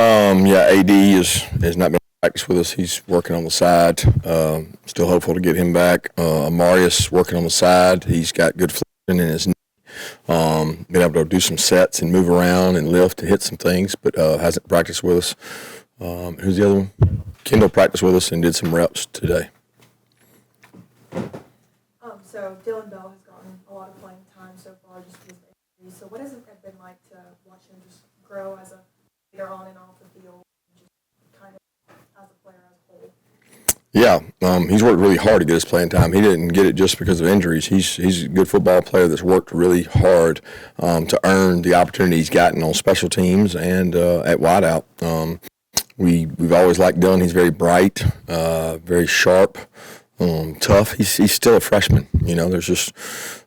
Yeah, AD has not been practice with us. He's working on the side. Still hopeful to get him back. Amarius working on the side. He's got good flexion in his knee. Been able to do some sets and move around and lift and hit some things, but hasn't practiced with us. Who's the other one? Kendall practiced with us and did some reps today. So Dylan Bell has gotten a lot of playing time so far just because of injuries. So what has it been like to watch him just grow as a leader on and off the field, and just kind of as a player as a whole? Yeah, he's worked really hard to get his playing time. He didn't get it just because of injuries. He's a good football player that's worked really hard to earn the opportunity he's gotten on special teams and at wideout. We've always liked Dylan. He's very bright, very sharp, tough. He's still a freshman. You know, there's just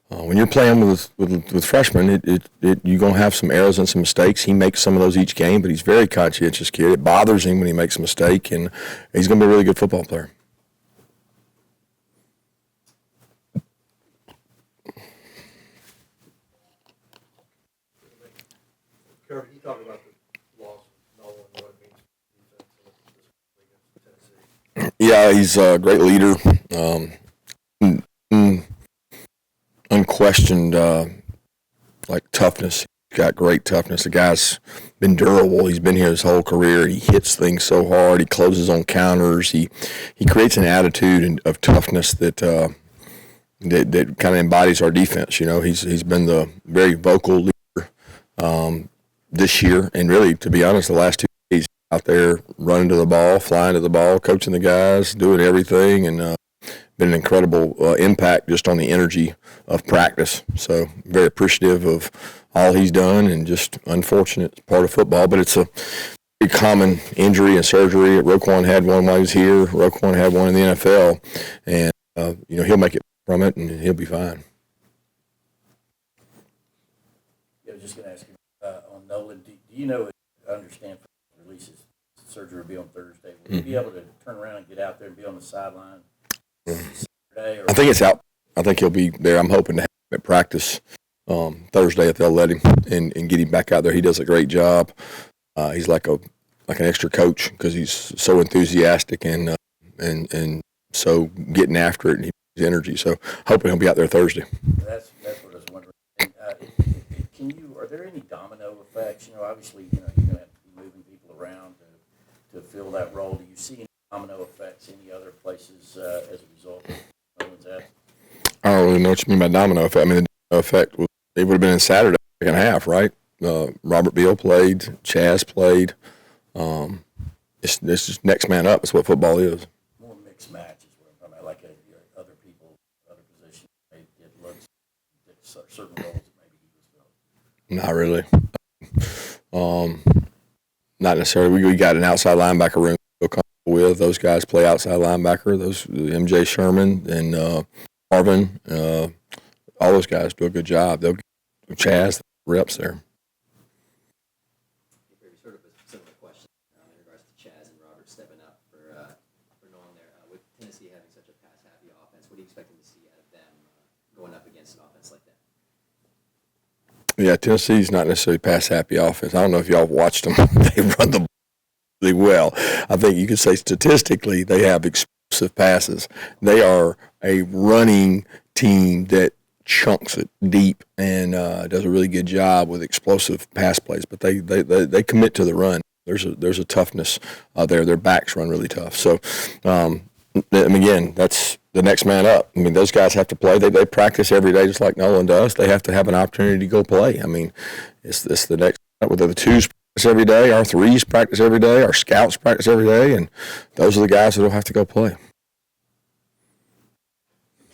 when you're playing with freshmen, you're gonna have some errors and some mistakes. He makes some of those each game, but he's a very conscientious kid. It bothers him when he makes a mistake, and he's gonna be a really good football player. Kirby, you talk about the loss of Nolan and what it means for the defense against Tennessee. Yeah, he's a great leader. Unquestioned, like toughness. He's got great toughness. The guy's been durable. He's been here his whole career. He hits things so hard. He closes on counters. He creates an attitude of toughness that kind of embodies our defense. You know, he's been the very vocal leader this year, and really, to be honest, the last 2 days out there running to the ball, flying to the ball, coaching the guys, doing everything, and been an incredible impact just on the energy of practice. So very appreciative of all he's done, and just unfortunate part of football. But it's a very common injury and surgery. Roquan had one while he was here. Roquan had one in the NFL, and he'll make it from it, and he'll be fine. I was just going to ask you on Nolan. Do you know? I understand releases surgery will be on Thursday. Will he be able to turn around and get out there and be on the sideline Saturday? I think it's out. I think he'll be there. I'm hoping to have him at practice Thursday if they'll let him and get him back out there. He does a great job. He's like an extra coach because he's so enthusiastic and so getting after it, and he has energy. So hoping he'll be out there Thursday. That's what I was wondering. Are there any domino effects? Obviously, you're going to have to be moving people around to fill that role. Do you see any domino effects any other places as a result of Nolan's absence? I don't really know what you mean by domino effect. I mean, the domino effect it would have been in Saturday second half, right? Robert Beal played, Chaz played. It's just next man up. It's what football is. More mixed match is what I'm talking about. Like other people, other positions, it looks certain roles that maybe he was filling. Not really. Not necessarily. We got an outside linebacker room to feel comfortable with. Those guys play outside linebacker. Those MJ Sherman and Marvin, all those guys do a good job. They'll get Chaz reps there. Sort of a similar question in regards to Chaz and Robert stepping up for Nolan there. With Tennessee having such a pass-happy offense, what are you expecting to see out of them going up against an offense like that? Yeah, Tennessee's not necessarily pass-happy offense. I don't know if y'all watched them. They run the ball really well. I think you could say statistically they have explosive passes. They are a running team that chunks it deep and does a really good job with explosive pass plays. But they commit to the run. There's a toughness there. Their backs run really tough. So, again, that's the next man up. I mean, those guys have to play. They practice every day just like Nolan does. They have to have an opportunity to go play. I mean, it's the next – whether the twos practice every day, our threes practice every day, our scouts practice every day, and those are the guys that will have to go play. In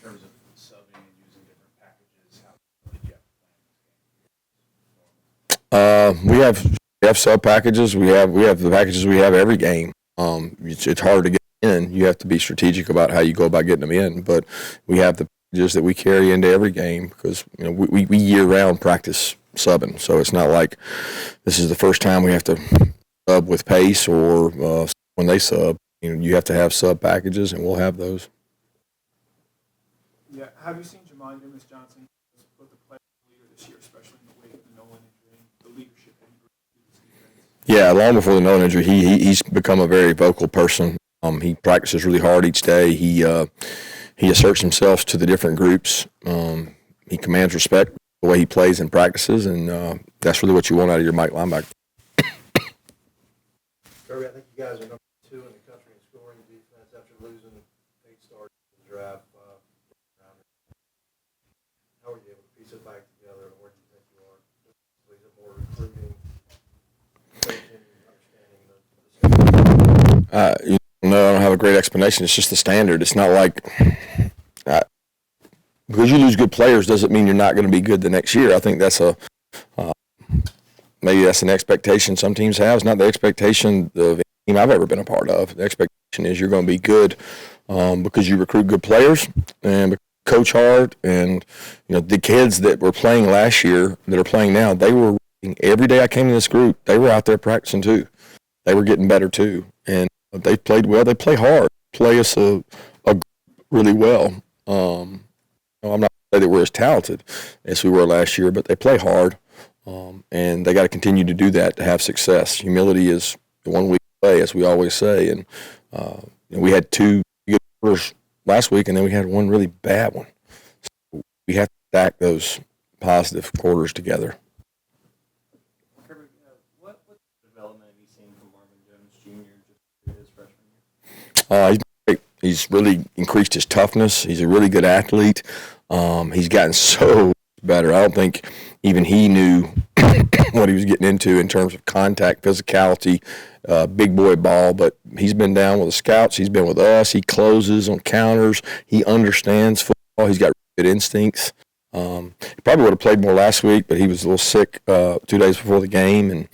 terms of subbing and using different packages, how did you have to plan this game? We have sub packages. We have the packages we have every game. It's hard to get in. You have to be strategic about how you go about getting them in. But we have the packages that we carry into every game because we year round practice subbing. So it's not like this is the first time we have to sub with pace or when they sub. You have to have sub packages, and we'll have those. Yeah, have you seen Jemai Dumas-Johnson both the player and leader this year, especially in the wake of the Nolan injury, the leadership that he brings to this defense? Yeah, long before the Nolan injury, he's become a very vocal person. He practices really hard each day. He asserts himself to the different groups. He commands respect the way he plays and practices, and that's really what you want out of your Mike linebacker. Kirby, I think you guys are number 2 in the country in scoring defense after losing 8 stars in the draft. How are you able to piece it back together, and where do you think you are? Is it more recruiting, coaching, understanding the No, I don't have a great explanation. It's just the standard. It's not like because you lose good players doesn't mean you're not going to be good the next year. I think that's maybe that's an expectation some teams have. It's not the expectation of any team I've ever been a part of. The expectation is you're going to be good because you recruit good players and coach hard. And the kids that were playing last year that are playing now, they were every day I came in this group, they were out there practicing too. They were getting better too, and they played well. They play hard, play us a group really well. I'm not saying that we're as talented as we were last year, but they play hard, and they got to continue to do that to have success. Humility is the one we play, as we always say, and we had 2 good quarters last week, and then we had one really bad one. So we have to stack those positive quarters together. Kirby, what development have you seen from Marvin Jones Jr. just through his freshman year? He's great. He's really increased his toughness. He's a really good athlete. He's gotten so better. I don't think even he knew what he was getting into in terms of contact, physicality, big boy ball. But he's been down with the scouts. He's been with us. He closes on counters. He understands football. He's got good instincts. He probably would have played more last week, but he was a little sick 2 days before the game, and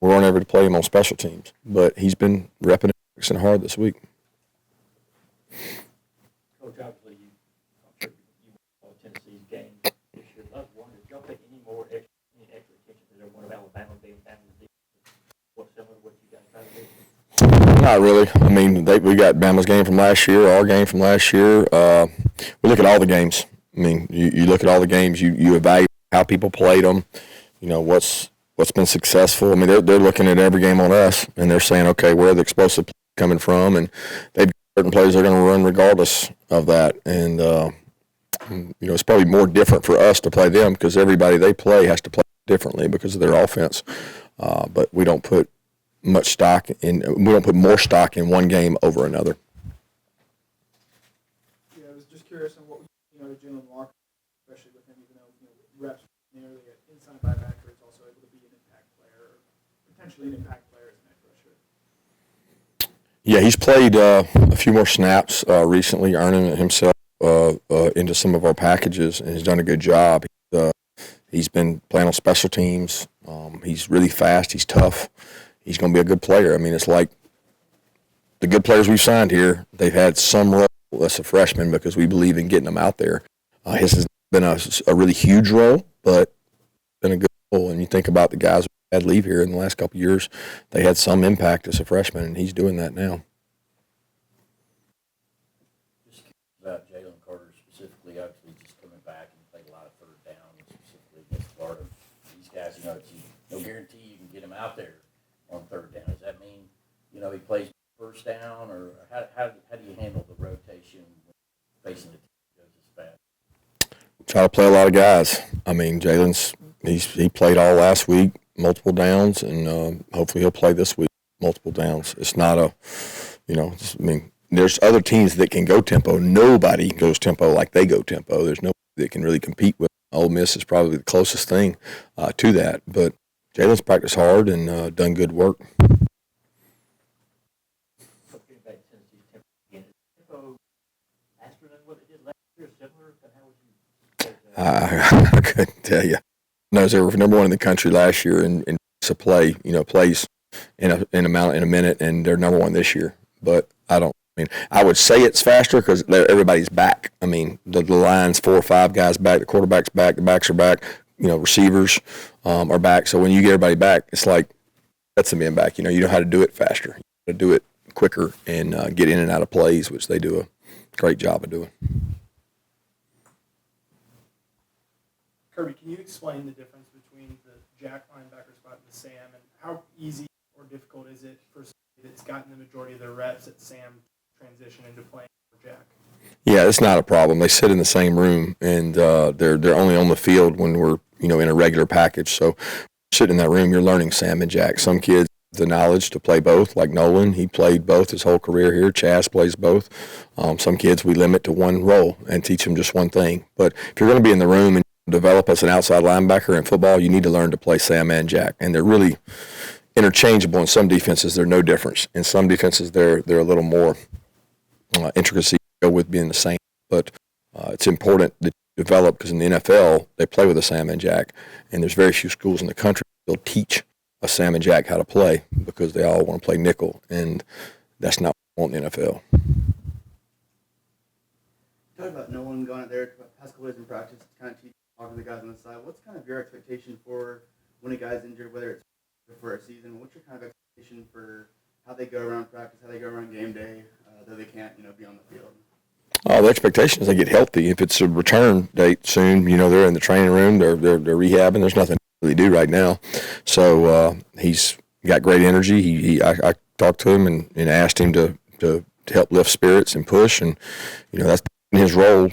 we weren't able to play him on special teams. But he's been repping and hard this week. Coach, obviously, I'm sure you watched Tennessee's game this year. I was wondering, did y'all pay any extra attention to their one of Alabama being down in the what's similar to what you guys try to do? Not really. I mean, we got Bama's game from last year, our game from last year. We look at all the games. I mean, you look at all the games. You evaluate how people played them. What's been successful. I mean, they're looking at every game on us, and they're saying, okay, where are the explosive plays coming from? And they've got certain plays they're going to run regardless of that. And it's probably more different for us to play them because everybody they play has to play differently because of their offense. But we don't put more stock in one game over another. Yeah, I was just curious on what Jalen Walker, especially with him, even though reps nearly an inside linebacker, is also able to be an impact player, or potentially an impact player as an edge rusher. Yeah, he's played a few more snaps recently, earning himself into some of our packages, and he's done a good job. He's been playing on special teams. He's really fast. He's tough. He's going to be a good player. I mean, it's like the good players we've signed here, they've had some role as a freshman because we believe in getting them out there. His has been a really huge role, but been a good role. And you think about the guys who had leave here in the last couple of years, they had some impact as a freshman, and he's doing that now. Just curious about Jalen Carter specifically, obviously just coming back and played a lot of third down, specifically against Florida. These guys, it's no guarantee you can get him out there on third down. Does that mean, he plays first down, or how do you handle the rotation when facing the team that goes as fast? Try to play a lot of guys. I mean, he played all last week, multiple downs, and hopefully he'll play this week, multiple downs. It's not there's other teams that can go tempo. Nobody goes tempo like they go tempo. There's nobody that can really compete with. Ole Miss is probably the closest thing to that. But Jalen's practiced hard and done good work. I couldn't tell you. No, they were number 1 in the country last year in play. Plays in a minute, and they're number 1 this year. But I would say it's faster because everybody's back. I mean, the line's 4 or 5 guys back. The quarterback's back. The backs are back. Receivers are back. So when you get everybody back, it's like that's them being back. You know how to do it faster. You know how to do it quicker and get in and out of plays, which they do a great job of doing. Kirby, can you explain the difference between the Jack linebacker spot and the Sam, and how easy difficult is it for somebody that's gotten the majority of their reps at Sam transition into playing for Jack? Yeah, it's not a problem. They sit in the same room, and they're only on the field when we're in a regular package. So sitting in that room, you're learning Sam and Jack. Some kids have the knowledge to play both, like Nolan. He played both his whole career here. Chaz plays both. Some kids we limit to one role and teach them just one thing. But if you're going to be in the room and develop as an outside linebacker in football, you need to learn to play Sam and Jack. And they're really interchangeable. In some defenses, they're no difference. In some defenses, they're a little more intricacy to go with being the same. But it's important that you develop, because in the NFL, they play with a Sam and Jack. And there's very few schools in the country that will teach a Sam and Jack how to play, because they all want to play nickel. And that's not what we want in the NFL. Talk about Nolan going out there past couple days in practice to kind of teach, talk to the guys on the side. What's kind of your expectation for when a guy's injured, whether it's for a season? What's your kind of expectation for how they go around practice, how they go around game day, though they can't, be on the field? The expectation is they get healthy. If it's a return date soon, they're in the training room, they're rehabbing. There's nothing to really do right now. So he's got great energy. I talked to him and asked him to help lift spirits and push, and that's his role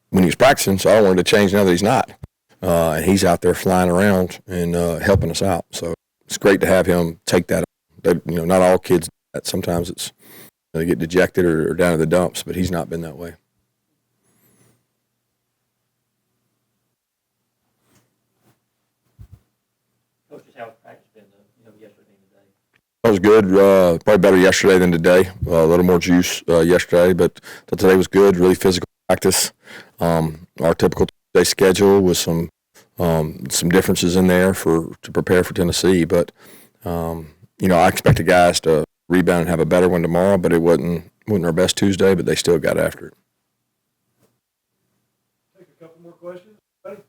when he was practicing. So I don't want him to change now that he's not. And he's out there flying around and helping us out. So it's great to have him take that. Not all kids do that. Sometimes it's they get dejected or down to the dumps, but he's not been that way. Coach, just how has practice been, yesterday and today? That was good. Probably better yesterday than today. A little more juice yesterday, but today was good. Really physical practice. Our typical Tuesday schedule with some differences in there to prepare for Tennessee. But I expect the guys to rebound and have a better one tomorrow. But it wasn't our best Tuesday, but they still got after it. Take a couple more questions. Ready?